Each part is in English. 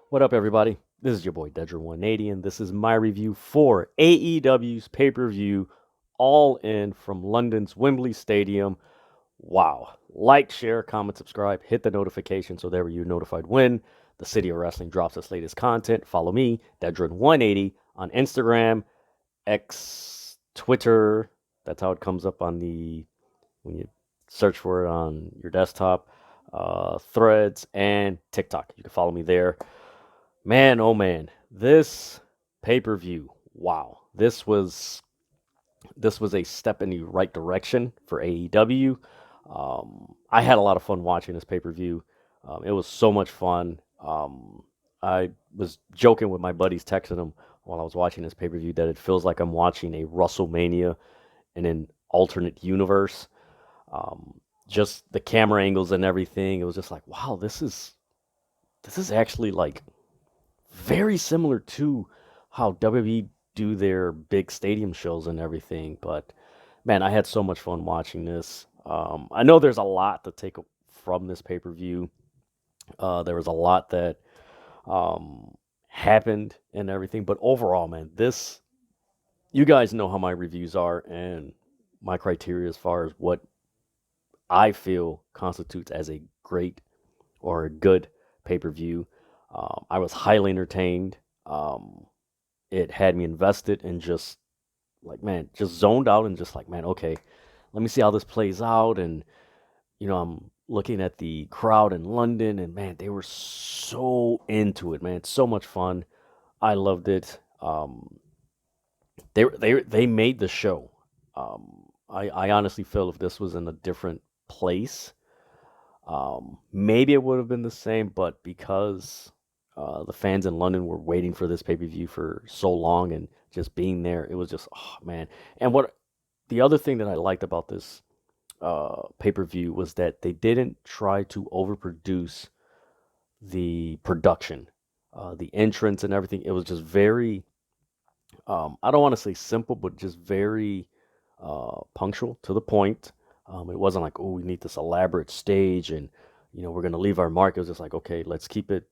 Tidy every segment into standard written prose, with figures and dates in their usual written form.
What up, everybody? This is your boy Dedrian 180, and this is my review for AEW's pay-per-view All In from London's Wembley Stadium. Wow. Like, share, comment, subscribe, hit the notification so that you're notified when the City of Wrestling drops its latest content. Follow me, Dedrian 180, on Instagram, X, Twitter. That's how it comes up on when you search for it on your desktop, Threads, and TikTok. You can follow me there. Man, oh man, this pay-per-view. Wow. This was a step in the right direction for AEW. I had a lot of fun watching this pay-per-view. It was so much fun. I was joking with my buddies, texting them while I was watching this pay-per-view that it feels like I'm watching a WrestleMania in an alternate universe. Just the camera angles and everything. It was just like, wow, this is actually like very similar to how WWE do their big stadium shows and everything. But man, I had so much fun watching this. I know there's a lot to take from this pay per view. There was a lot that happened and everything, but overall, man, this you guys know how my reviews are and my criteria as far as what I feel constitutes as a great or a good pay per view. I was highly entertained. It had me invested and just like, man, just zoned out and just like, man, okay, let me see how this plays out. And, I'm looking at the crowd in London and man, they were so into it, man. So much fun. I loved it. They made the show. I honestly feel if this was in a different place, maybe it would have been the same, but because the fans in London were waiting for this pay per view for so long and just being there, it was just, oh man. And what the other thing that I liked about this pay per view was that they didn't try to overproduce the production, the entrance and everything. It was just very, I don't want to say simple, but just very punctual to the point. It wasn't like, oh, we need this elaborate stage and, we're going to leave our mark. It was just like, okay, let's keep it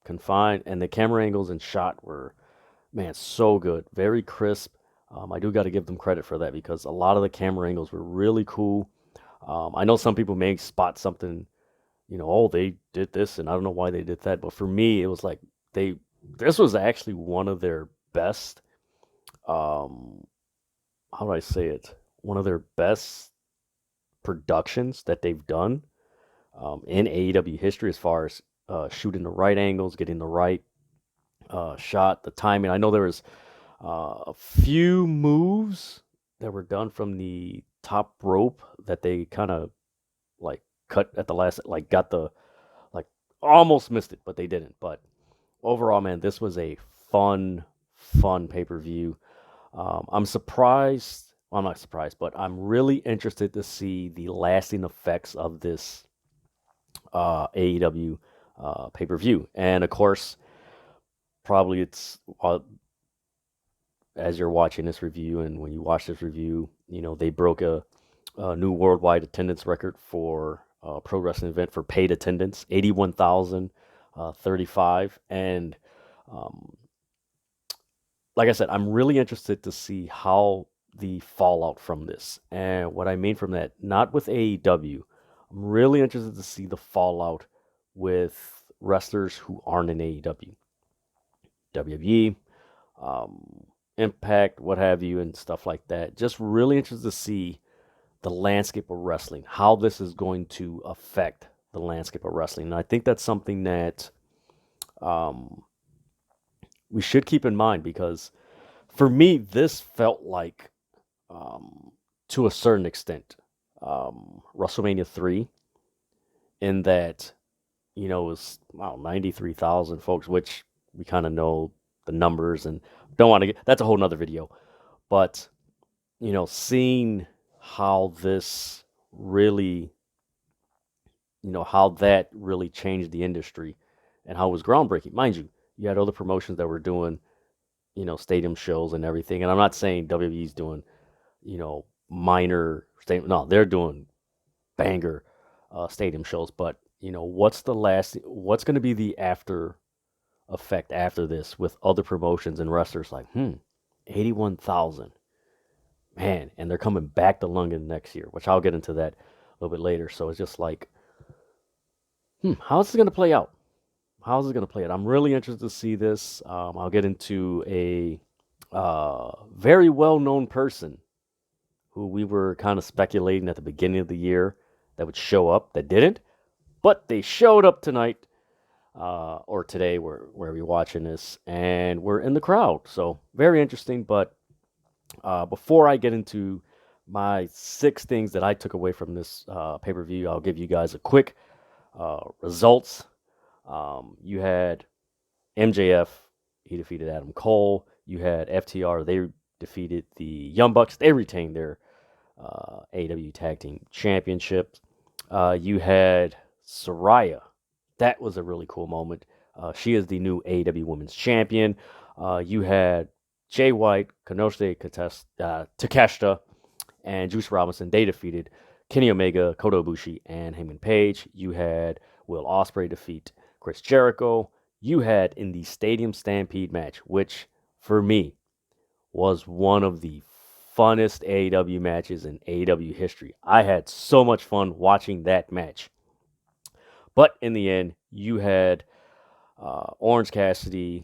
confined. And the camera angles and shot were, man, so good. Very crisp. I do got to give them credit for that because a lot of the camera angles were really cool. I know some people may spot something, oh, they did this and I don't know why they did that. But for me, it was like they, this was actually one of their best, um, how do I say it? One of their best productions that they've done in AEW history as far as shooting the right angles, getting the right shot, the timing. I know there was a few moves that were done from the top rope that they kind of like cut at the last, like got the like almost missed it, but they didn't. But overall, man, this was a fun pay per view. I'm surprised. Well, I'm not surprised, but I'm really interested to see the lasting effects of this AEW pay per view. And of course, probably it's as you're watching this review, and when you watch this review, they broke a new worldwide attendance record for a pro wrestling event for paid attendance, 81,035. And um, like I said, I'm really interested to see how the fallout from this. And what I mean from that, not with AEW, I'm really interested to see the fallout with wrestlers who aren't in AEW, WWE, um, Impact, what have you, and stuff like that. Just really interested to see the landscape of wrestling, how this is going to affect the landscape of wrestling. And I think that's something that um, we should keep in mind because for me, this felt like, um, to a certain extent, WrestleMania 3, in that, it was, wow, 93,000 folks, which we kind of know the numbers and don't want to get, that's a whole nother video. But, seeing how this really, how that really changed the industry and how it was groundbreaking. Mind you, you had other promotions that were doing, stadium shows and everything. And I'm not saying WWE's doing, minor stadium. No, they're doing banger stadium shows. But what's going to be the after effect after this with other promotions and wrestlers like, 81,000. Man, and they're coming back to London next year, which I'll get into that a little bit later. So it's just like, how's this going to play out? How's it going to play out? I'm really interested to see this. I'll get into a very well known person who we were kind of speculating at the beginning of the year that would show up, that didn't, but they showed up tonight or today, where we're watching this, and we're in the crowd. So very interesting. But before I get into my 6 things that I took away from this pay-per-view, I'll give you guys a quick results. You had MJF, he defeated Adam Cole. You had FTR, they defeated the Young Bucks. They retained their AEW Tag Team Championships. You had Saraya. That was a really cool moment. She is the new AEW Women's Champion. You had Jay White, Konosuke Takeshita, and Juice Robinson. They defeated Kenny Omega, Kota Ibushi, and Hangman Page. You had Will Ospreay defeat Chris Jericho. You had in the Stadium Stampede match, which for me was one of the funnest AEW matches in AEW history. I had so much fun watching that match. But in the end, you had Orange Cassidy,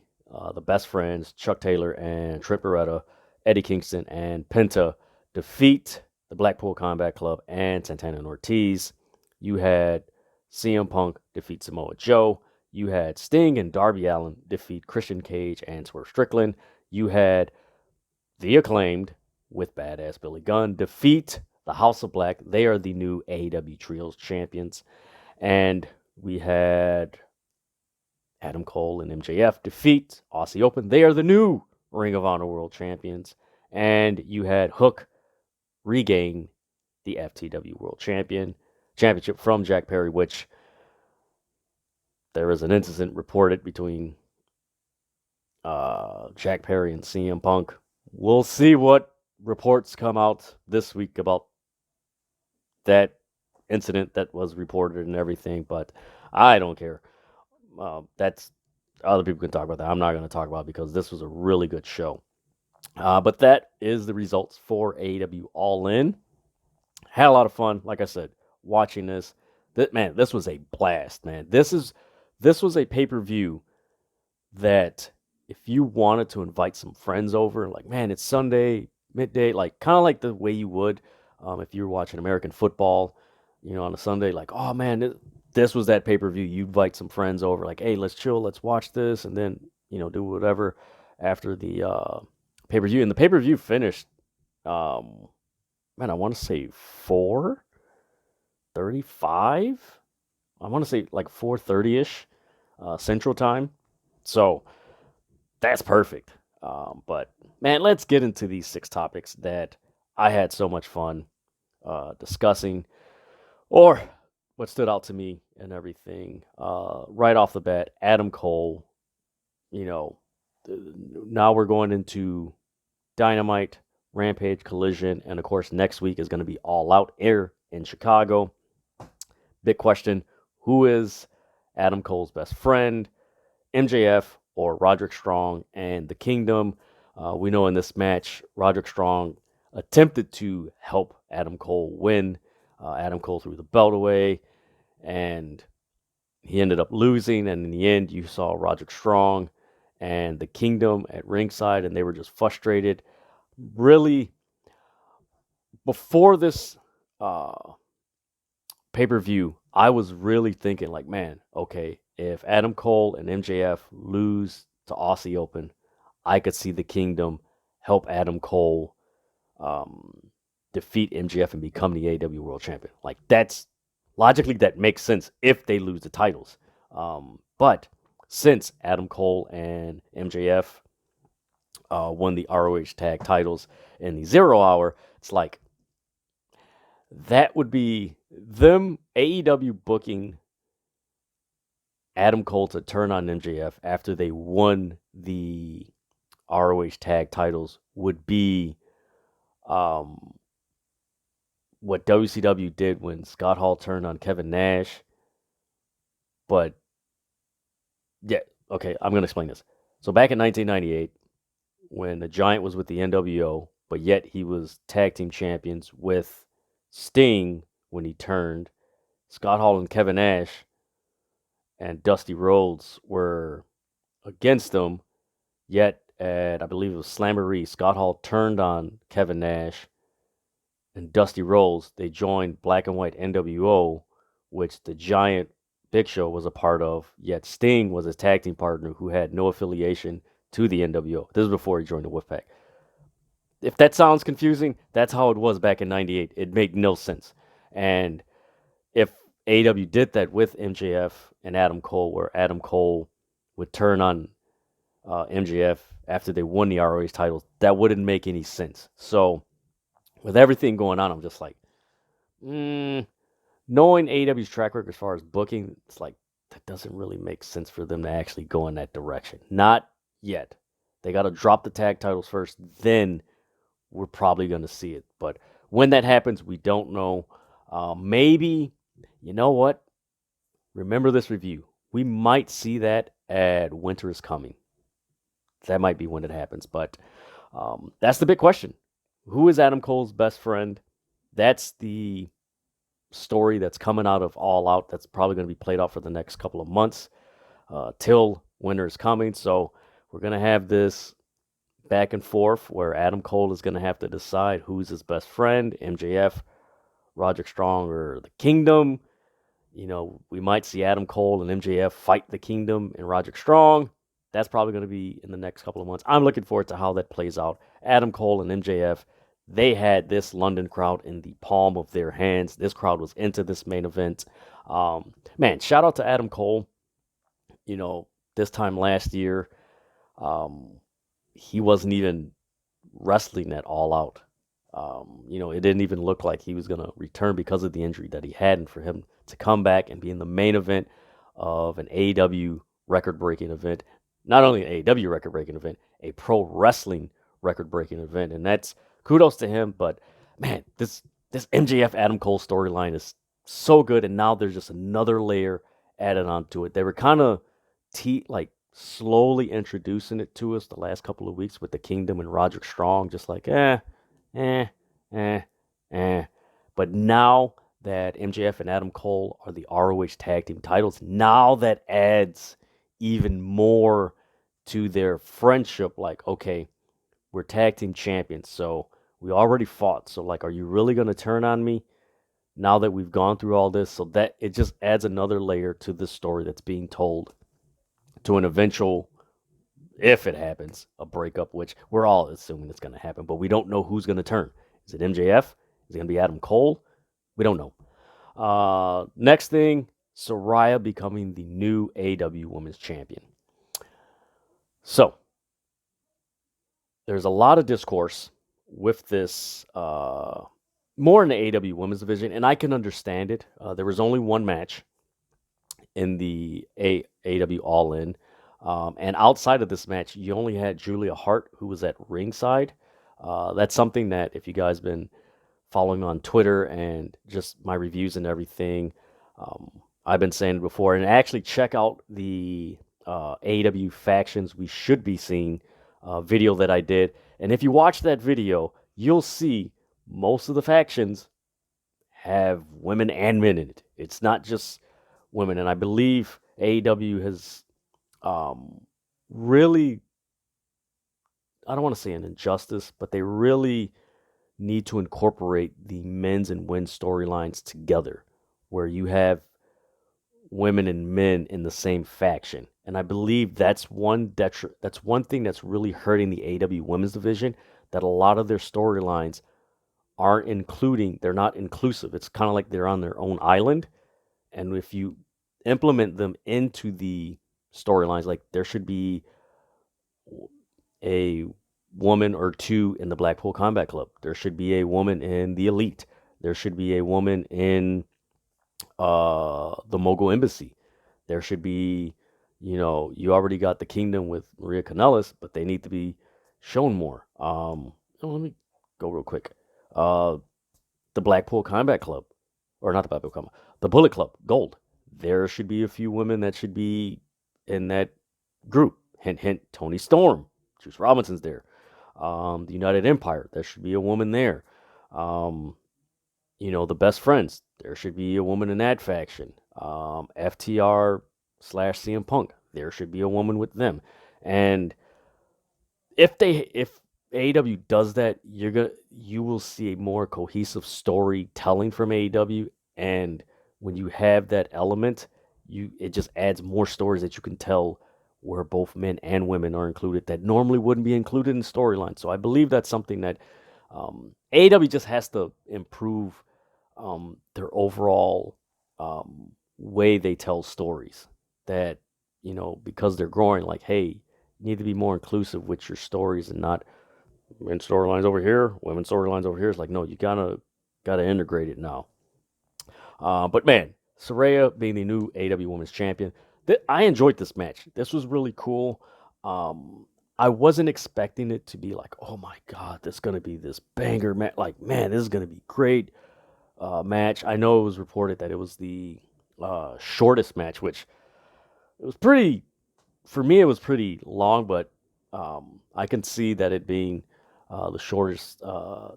the Best Friends, Chuck Taylor, and Trent Beretta, Eddie Kingston, and Penta defeat the Blackpool Combat Club and Santana and Ortiz. You had CM Punk defeat Samoa Joe. You had Sting and Darby Allin defeat Christian Cage and Swerve Strickland. You had The Acclaimed with Badass Billy Gunn defeat the House of Black. They are the new AEW Trios champions. And we had Adam Cole and MJF defeat Aussie Open. They are the new Ring of Honor World Champions. And you had Hook regain the FTW World Championship from Jack Perry, which there is an incident reported between Jack Perry and CM Punk. We'll see what reports come out this week about that incident that was reported and everything, but I don't care. That's other people can talk about that. I'm not going to talk about it because this was a really good show. But that is the results for AEW All In. Had a lot of fun, like I said, watching this. Man, this was a blast, man. This was a pay-per-view that if you wanted to invite some friends over, like, man, it's Sunday, midday, like kind of like the way you would if you were watching American football, on a Sunday, like, oh man, this was that pay-per-view. You invite some friends over, like, hey, let's chill, let's watch this, and then, do whatever after the pay-per-view. And the pay-per-view finished, I want to say 4:35. I want to say like 4:30-ish Central Time. So that's perfect. But man, let's get into these 6 topics that I had so much fun discussing, or what stood out to me and everything. Right off the bat, Adam Cole. Now we're going into Dynamite, Rampage, Collision, and of course next week is going to be All Out Air in Chicago. Big question: who is Adam Cole's best friend, MJF or Roderick Strong and the Kingdom? We know in this match, Roderick Strong attempted to help Adam Cole win. Adam Cole threw the belt away, and he ended up losing. And in the end, you saw Roderick Strong and the Kingdom at ringside, and they were just frustrated. Really, before this pay-per-view, I was really thinking, like, man, okay, if Adam Cole and MJF lose to Aussie Open, I could see the Kingdom help Adam Cole defeat MJF and become the AEW World Champion. Like, that's logically, that makes sense if they lose the titles. But since Adam Cole and MJF won the ROH tag titles in the 0 Hour, it's like that would be them AEW booking Adam Cole to turn on MJF after they won the ROH tag titles would be what WCW did when Scott Hall turned on Kevin Nash. But yeah, Okay, I'm going to explain this. So back in 1998, when the Giant was with the NWO, but yet he was tag team champions with Sting when he turned, Scott Hall and Kevin Nash and Dusty Rhodes were against him. Yet at I believe it was Slamboree, Scott Hall turned on Kevin Nash and Dusty Rhodes. They joined Black and White NWO, which the Giant Big Show was a part of. Yet Sting was his tag team partner who had no affiliation to the NWO. This is before he joined the Wolfpack. If that sounds confusing, that's how it was back in '98. It made no sense. And if AEW did that with MJF and Adam Cole, where Adam Cole would turn on MJF after they won the ROH titles, that wouldn't make any sense. So with everything going on, I'm just like, knowing AEW's track record as far as booking, it's like that doesn't really make sense for them to actually go in that direction. Not yet. They got to drop the tag titles first, then we're probably going to see it. But when that happens, we don't know. Maybe, you know what? Remember this review. We might see that at Winter is Coming. That might be when it happens. But that's the big question. Who is Adam Cole's best friend? That's the story that's coming out of All Out. That's probably going to be played out for the next couple of months till Winter is Coming. So we're going to have this back and forth where Adam Cole is going to have to decide who's his best friend, MJF, Roderick Strong, or the Kingdom. You know, we might see Adam Cole and MJF fight the Kingdom and Roderick Strong. That's probably going to be in the next couple of months. I'm looking forward to how that plays out. Adam Cole and MJF, they had this London crowd in the palm of their hands. This crowd was into this main event. Man, shout out to Adam Cole. You know, this time last year, he wasn't even wrestling at All Out. You know, it didn't even look like he was going to return because of the injury that he had. And for him to come back and be in the main event of an AEW record-breaking event, not only an AEW record-breaking event, a pro wrestling record-breaking event. And that's kudos to him. But, man, this MJF Adam Cole storyline is so good. And now there's just another layer added onto it. They were kind of slowly introducing it to us the last couple of weeks with the Kingdom and Roderick Strong, just like, eh. But now that MJF and Adam Cole are the ROH tag team titles, now that adds even more to their friendship. Like, okay, we're tag team champions, so we already fought. So, like, are you really going to turn on me now that we've gone through all this? So that it just adds another layer to this story that's being told to an eventual, if it happens, a breakup, which we're all assuming it's going to happen, but we don't know who's going to turn. Is it MJF? Is it going to be Adam Cole? We don't know. Next thing, Saraya becoming the new AEW Women's Champion. So, there's a lot of discourse with this, more in the AEW Women's Division, and I can understand it. There was only one match in the AEW All In. And outside of this match, you only had Julia Hart, who was at ringside. That's something that if you guys been following on Twitter and just my reviews and everything, I've been saying before. And actually check out the AEW Factions We Should Be Seeing video that I did. And if you watch that video, you'll see most of the factions have women and men in it. It's not just women. And I believe AEW has really, I don't want to say an injustice, but they really need to incorporate the men's and women's storylines together, where you have women and men in the same faction. And I believe that's one thing that's really hurting the AEW women's division, that a lot of their storylines aren't including, they're not inclusive. It's kind of like they're on their own island. And if you implement them into the storylines, like there should be a woman or two in the Blackpool Combat Club. There should be a woman in the Elite. There should be a woman in the Mogul Embassy. There should be, you know, you already got the Kingdom with Maria Kanellis, but they need to be shown more. Let me go real quick. The Blackpool Combat Club, or not the Blackpool Combat, the Bullet Club, Gold. There should be a few women that should be in that group. Hint, hint, Tony Storm. Juice Robinson's there. The United Empire, there should be a woman there. Um, the best friends, there should be a woman in that faction. FTR slash CM Punk, there should be a woman with them. And if AEW does that, you will see a more cohesive storytelling from AEW, and when you have that element, it just adds more stories that you can tell where both men and women are included that normally wouldn't be included in storyline. So I believe that's something that AEW just has to improve their overall way they tell stories. That because they're growing, like, hey, you need to be more inclusive with your stories and not men's storylines over here, women's storylines over here. It's like, no, you gotta integrate it now. But man, Saraya being the new AEW Women's Champion, I enjoyed this match. This was really cool. I wasn't expecting it to be like, oh my god, this is gonna be this banger match. Like, man, this is gonna be great match. I know it was reported that it was the shortest match, which it was pretty. For me, it was pretty long, but I can see that it being the shortest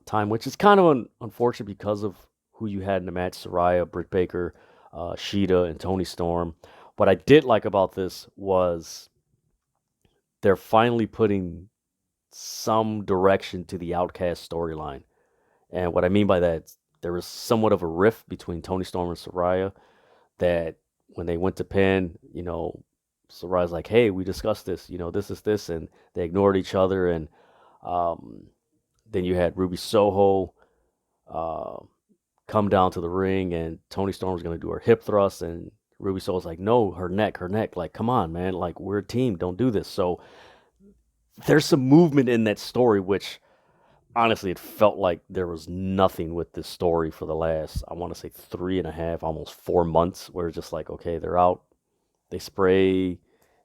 time, which is kind of unfortunate because of who you had in the match: Saraya, Britt Baker, Sheeta, and Toni Storm. What I did like about this was they're finally putting some direction to the Outcast storyline. And what I mean by that, there was somewhat of a rift between Toni Storm and Saraya that when they went to pin, Saraya's like, hey, we discussed this, this is this, and they ignored each other. And um, then you had Ruby Soho uh, come down to the ring, and Toni Storm was going to do her hip thrust, and Ruby Soho's like, no, her neck, like, come on, man, like, we're a team, don't do this. So there's some movement in that story, which honestly, it felt like there was nothing with this story for the last, I want to say, 3.5, almost 4 months, where it's just like, okay, they're out, they spray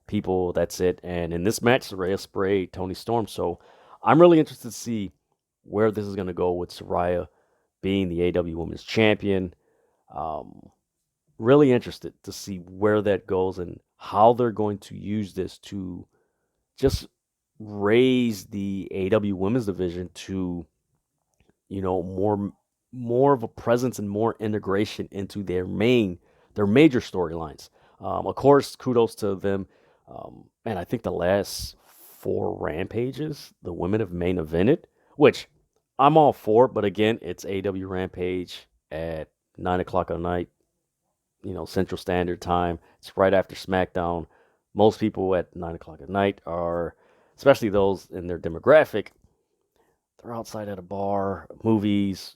people, that's it. And in this match, Saraya sprayed Toni Storm. So I'm really interested to see where this is going to go with Saraya being the AEW Women's Champion. Um, really interested to see where that goes and how they're going to use this to just raise the AEW Women's Division to more of a presence and more integration into their major storylines. Of course, kudos to them. Man, I think the last 4 Rampages, the women have main evented, which I'm all for. But again, it's AW Rampage at 9 o'clock at night, Central Standard Time. It's right after SmackDown. Most people at 9 o'clock at night are, especially those in their demographic, they're outside at a bar, movies,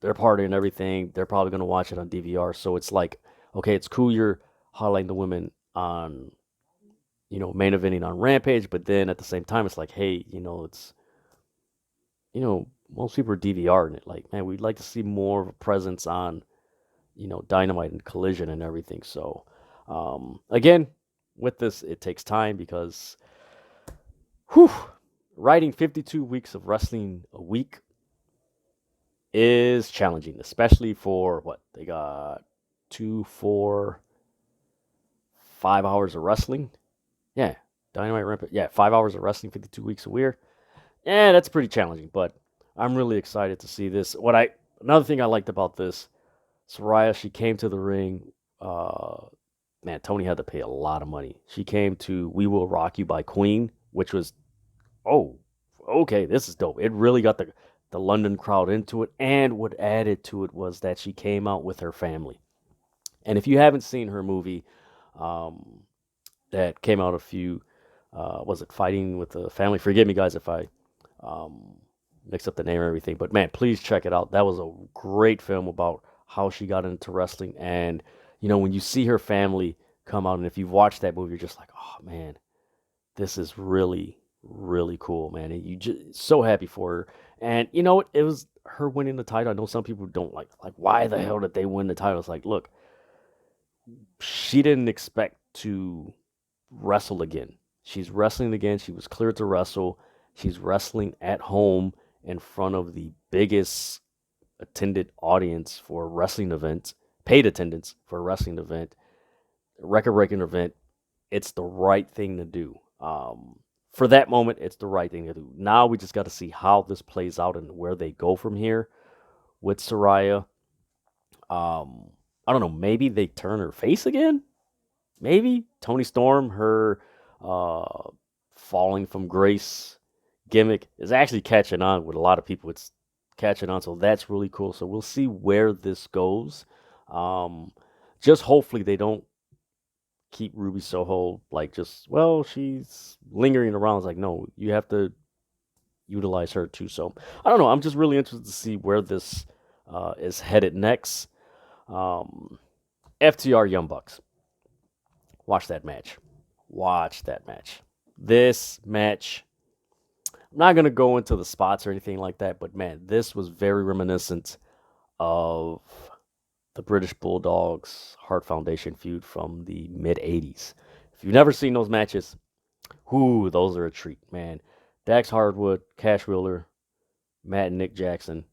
they're partying and everything. They're probably going to watch it on DVR. So it's like, okay, it's cool you're highlighting the women on, main eventing on Rampage, but then at the same time, it's like, hey, it's, most people are DVRing it. Like, man, we'd like to see more of a presence on, Dynamite and Collision and everything. So, again, with this, it takes time because, whew, writing 52 weeks of wrestling a week is challenging, especially for what they got 2, 4, 5 hours of wrestling. Yeah, Dynamite Rampage. Yeah, 5 hours of wrestling, 52 weeks a year. Yeah, that's pretty challenging, but I'm really excited to see this. Another thing I liked about this, Saraya, she came to the ring. Man, Tony had to pay a lot of money. She came to "We Will Rock You" by Queen, which was, oh, okay, this is dope. It really got the London crowd into it, and what added to it was that she came out with her family. And if you haven't seen her movie, um, that came out was it Fighting with the Family? Forgive me, guys, if I um, mix up the name and everything, but man, please check it out. That was a great film about how she got into wrestling, and when you see her family come out, and if you've watched that movie, you're just like, oh man, this is really, really cool, man. And you just so happy for her. And it was her winning the title. I know some people don't like why the hell did they win the title? It's like, look, she didn't expect to wrestle again. She's wrestling again. She was cleared to wrestle. She's wrestling at home in front of the biggest attended audience for a wrestling event, paid attendance for a wrestling event, record breaking event. It's the right thing to do. Um, for that moment, it's the right thing to do. Now we just got to see how this plays out and where they go from here with Soraya. I don't know. Maybe they turn her face again. Maybe Toni Storm, her uh, falling from grace gimmick is actually catching on with a lot of people. It's catching on, so that's really cool. So we'll see where this goes. Um, just hopefully they don't keep Ruby Soho like just she's lingering around. It's like no, you have to utilize her too. So I don't know. I'm just really interested to see where this is headed next. Um, FTR Young Bucks. Watch that match. Watch that match. This match. I'm not gonna go into the spots or anything like that, but man, this was very reminiscent of the British Bulldogs Hart Foundation feud from the mid '80s. If you've never seen those matches, those are a treat, man. Dax Hardwood, Cash Wheeler, Matt and Nick Jackson.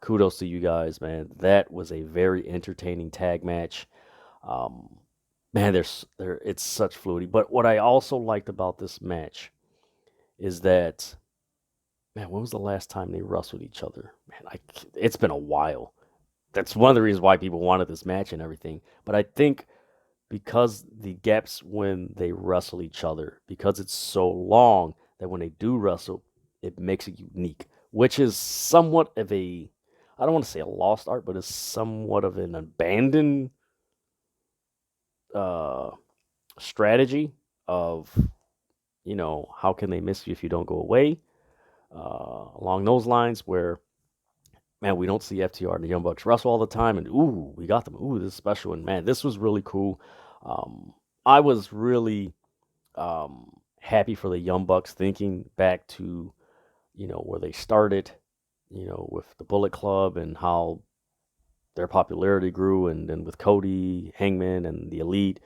Kudos to you guys, man. That was a very entertaining tag match. Um, man, it's such fluidity. But what I also liked about this match is that, man, when was the last time they wrestled each other? Man, it's been a while. That's one of the reasons why people wanted this match and everything. But I think because the gaps when they wrestle each other, because it's so long that when they do wrestle, it makes it unique, which is somewhat of I don't want to say a lost art, but it's somewhat of an abandoned uh, strategy of, how can they miss you if you don't go away? Along those lines, where, man, we don't see FTR and the Young Bucks wrestle all the time, and we got them. This is special, and man, this was really cool. Um, I was really happy for the Young Bucks, thinking back to, where they started, with the Bullet Club and how their popularity grew, and then with Cody, Hangman, and the Elite,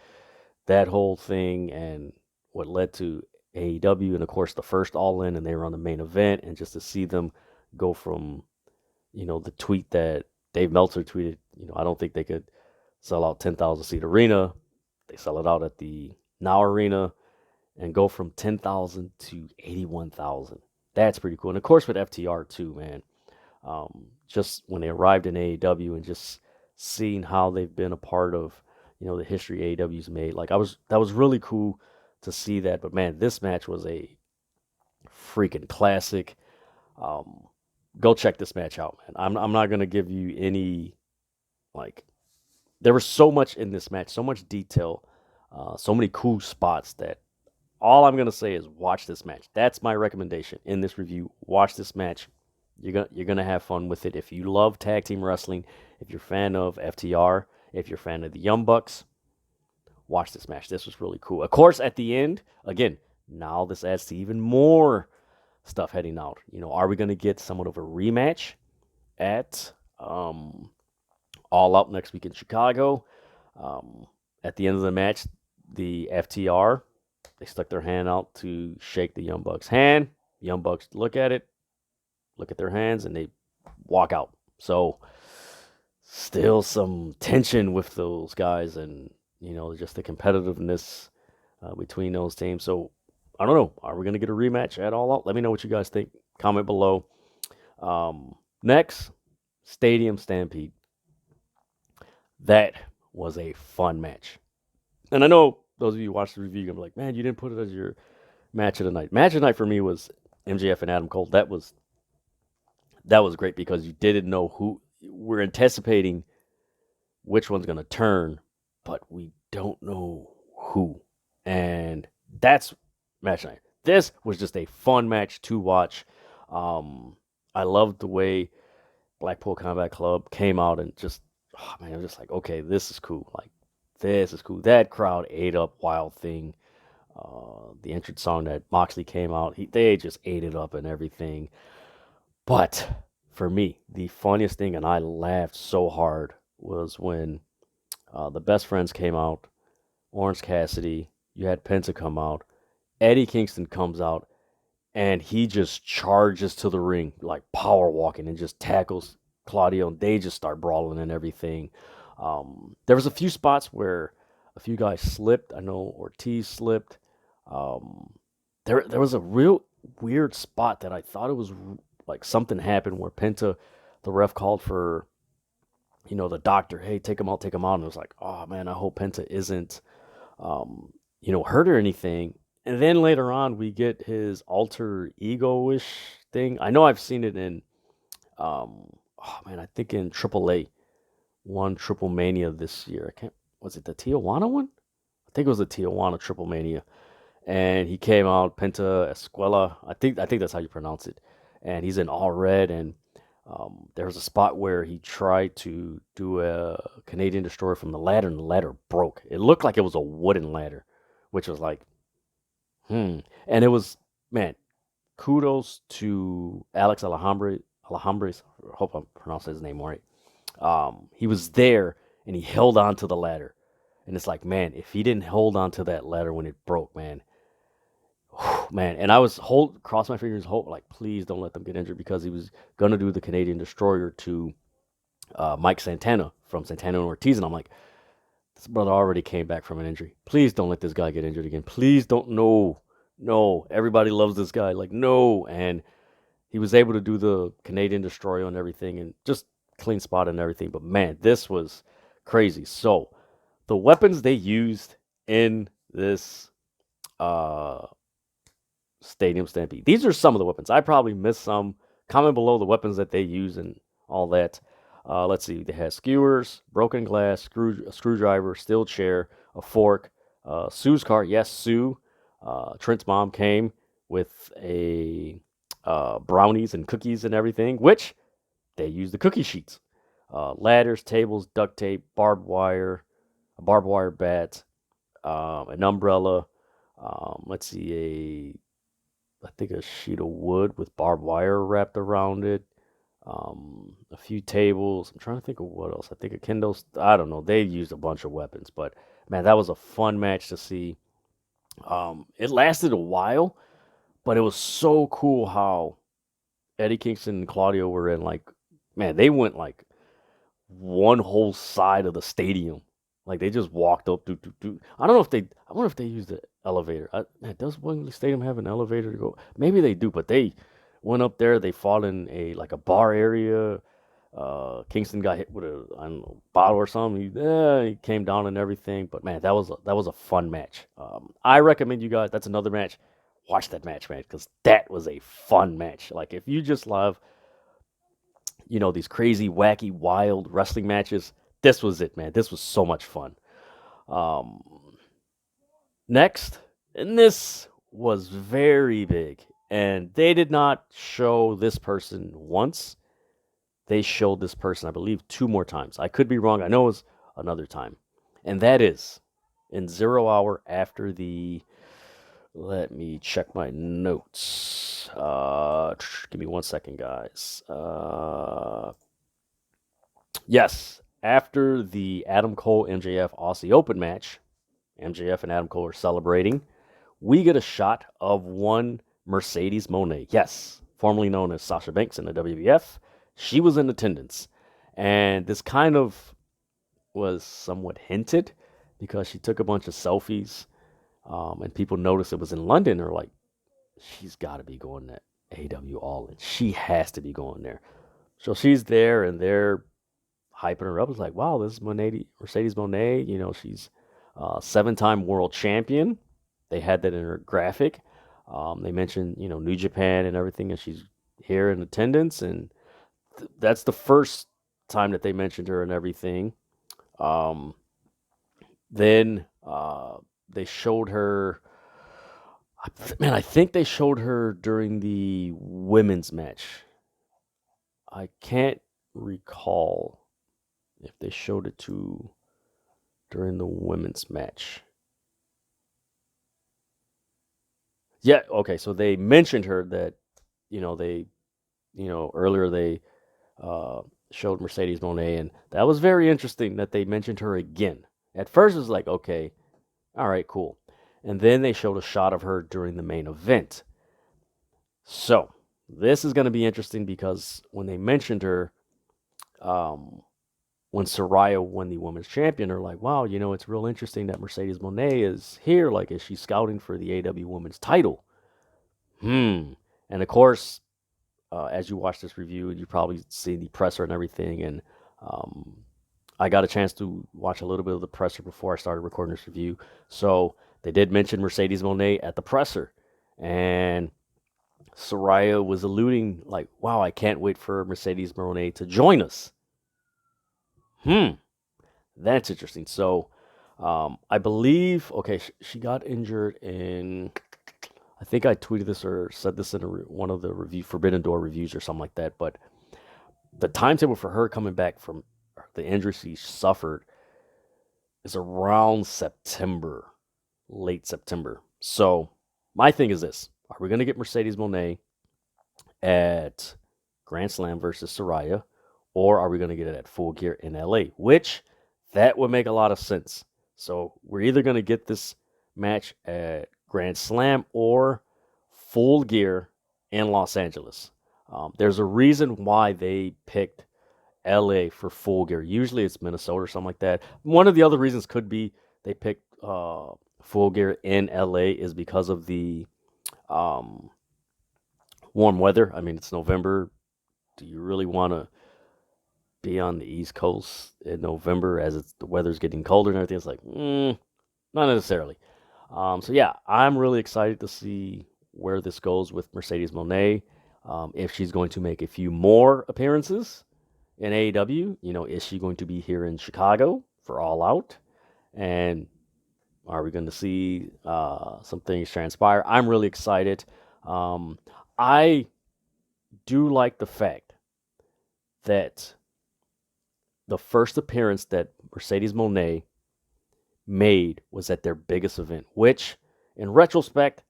that whole thing, and what led to AEW, and of course the first All In, and they were on the main event, and just to see them go from, the tweet that Dave Meltzer tweeted, I don't think they could sell out 10,000 seat arena. They sell it out at the Now Arena and go from 10,000 to 81,000. That's pretty cool. And of course with FTR too, man. Just when they arrived in AEW and just seeing how they've been a part of, the history AEW's made. Like that was really cool to see that. But man, this match was a freaking classic. Go check this match out, man. I'm not gonna give you any like. There was so much in this match, so much detail, so many cool spots that all I'm gonna say is watch this match. That's my recommendation in this review. Watch this match. You're gonna have fun with it. If you love tag team wrestling, if you're a fan of FTR, if you're a fan of the Young Bucks, watch this match. This was really cool. Of course, at the end, again, now this adds to even more stuff heading out. Are we gonna get somewhat of a rematch at All Out next week in Chicago? At the end of the match, the FTR, they stuck their hand out to shake the Young Bucks' hand. Young Bucks look at it, look at their hands, and they walk out. So still some tension with those guys, and just the competitiveness between those teams. So I don't know. Are we going to get a rematch at All Out? Let me know what you guys think. Comment below. Next, Stadium Stampede. That was a fun match. And I know those of you who watched the review, you're going to be like, man, you didn't put it as your match of the night. Match of the night for me was MJF and Adam Cole. That was great because you didn't know who. We're anticipating which one's going to turn, but we don't know who. And that's match night. This was just a fun match to watch. I loved the way Blackpool Combat Club came out and just, I was just like, okay, this is cool. Like, this is cool. That crowd ate up Wild Thing. The entrance song that Moxley came out, they just ate it up and everything. But for me, the funniest thing, and I laughed so hard, was when the Best Friends came out, Orange Cassidy, you had Penta come out, Eddie Kingston comes out, and he just charges to the ring, like power walking, and just tackles Claudio, and they just start brawling and everything. There was a few spots where a few guys slipped. I know Ortiz slipped. there was a real weird spot that I thought it was like something happened where Penta, the ref called for, the doctor, hey, take him out. And it was like, oh man, I hope Penta isn't, um, hurt or anything. And then later on, we get his alter ego-ish thing. I know I've seen it in, oh man, I think in AAA, one Triple Mania this year. I can't, was it the Tijuana one? I think it was the Tijuana Triple Mania. And he came out, Penta Escuela. I think that's how you pronounce it. And he's in all red. And there was a spot where he tried to do a Canadian destroyer from the ladder, and the ladder broke. It looked like it was a wooden ladder, which was like, And it was, man, kudos to Alex Alejandres. I hope I'm pronouncing his name right. He was there and he held on to the ladder. And it's like, man, if he didn't hold on to that ladder when it broke, man, man. And I was cross my fingers, like, please don't let them get injured, because he was gonna do the Canadian Destroyer to Mike Santana from Santana and Ortiz, and I'm like, this brother already came back from an injury. Please don't let this guy get injured again. Please don't. No, no. Everybody loves this guy. Like, no. And he was able to do the Canadian Destroyer and everything, and just clean spot and everything. But man, this was crazy. So the weapons they used in this uh Stadium Stampede. These are some of the weapons. I probably missed some. Comment below the weapons that they use and all that. Let's see. They had skewers, broken glass, a screwdriver, steel chair, a fork, Sue's car. Yes, Sue. Trent's mom came with a brownies and cookies and everything, which they used the cookie sheets. Ladders, tables, duct tape, barbed wire, a barbed wire bat, an umbrella. Let's see, I think a sheet of wood with barbed wire wrapped around it. A few tables. I'm trying to think of what else. I think a Kindle. I don't know. They used a bunch of weapons, but man, that was a fun match to see. It lasted a while, but it was so cool how Eddie Kingston and Claudio were in, like, man, they went like one whole side of the stadium. Like, they just walked up. I don't know if they. I wonder if they used the elevator. Man, does Wembley Stadium have an elevator to go? Maybe they do, but they went up there. They fought in a bar area. Kingston got hit with a, I don't know, bottle or something. He came down and everything. But man, that was a fun match. I recommend you guys. That's another match. Watch that match, man, because that was a fun match. Like, if you just love, these crazy, wacky, wild wrestling matches, this was it, man. This was so much fun. Um, Next, and this was very big, and they did not show this person once. They showed this person, I believe, 2 more times. I could be wrong. I know it was another time. And that is in 0 hour after the. Let me check my notes. Give me 1 second, guys. Yes, after the Adam Cole MJF Aussie Open match, MJF and Adam Cole are celebrating. We get a shot of one Mercedes Moné. Yes, formerly known as Sasha Banks in the WWF. She was in attendance. And this kind of was somewhat hinted because she took a bunch of selfies, and people noticed it was in London. They're like, she's got to be going to AEW All In. She has to be going there. So she's there, and they're hyping her up. It's like, wow, this is Mercedes Moné. She's 7-time world champion. They had that in her graphic. They mentioned, New Japan and everything, and she's here in attendance. And that's the first time that they mentioned her and everything. Then they showed her. Man, I think they showed her during the women's match. I can't recall if they showed it during the women's match. Yeah, okay, so they mentioned her that, earlier they showed Mercedes Moné, and that was very interesting that they mentioned her again. At first it was like, okay, all right, cool. And then they showed a shot of her during the main event. So, this is going to be interesting because when they mentioned her, when Saraya won the women's champion, they're like, wow, it's real interesting that Mercedes Moné is here. Like, is she scouting for the AEW women's title? And of course, as you watch this review, you probably see the presser and everything. And um, I got a chance to watch a little bit of the presser before I started recording this review. So they did mention Mercedes Moné at the presser. And Saraya was alluding, like, wow, I can't wait for Mercedes Moné to join us. That's interesting. So I believe, okay, she got injured in, I think I tweeted this or said this in one of the Forbidden Door reviews or something like that. But the timetable for her coming back from the injury she suffered is around September, late September. So my thing is this: are we going to get Mercedes Moné at Grand Slam versus Saraya, or are we going to get it at Full Gear in LA? Which that would make a lot of sense. So we're either going to get this match at Grand Slam or Full Gear in Los Angeles. There's a reason why they picked LA for Full Gear. Usually it's Minnesota or something like that. One of the other reasons could be they picked Full Gear in LA is because of the um, warm weather. I mean, it's November. Do you really want to be on the East Coast in November as the weather's getting colder and everything? It's like, not necessarily. So yeah, I'm really excited to see where this goes with Mercedes Moné. If she's going to make a few more appearances in AEW, is she going to be here in Chicago for All Out? And are we going to see some things transpire? I'm really excited. I do like the fact that the first appearance that Mercedes Moné made was at their biggest event, which in retrospect,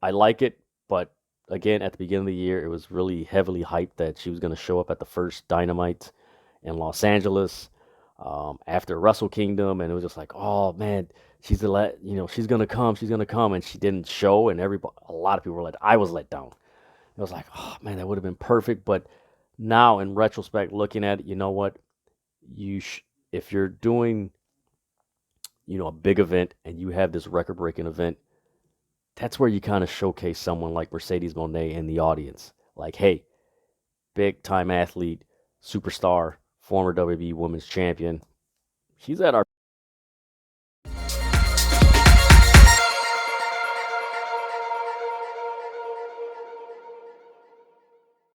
I like it. But again, at the beginning of the year, it was really heavily hyped that she was going to show up at the first Dynamite in Los Angeles after Wrestle Kingdom. And it was just like, oh man, she's she's going to come. And she didn't show. And a lot of people were I was let down. It was like, oh man, that would have been perfect. But now in retrospect, looking at it, you know what? If you're doing a big event and you have this record breaking event, that's where you kind of showcase someone like Mercedes Moné in the audience. Like, hey, big time athlete, superstar, former WWE Women's Champion. She's at our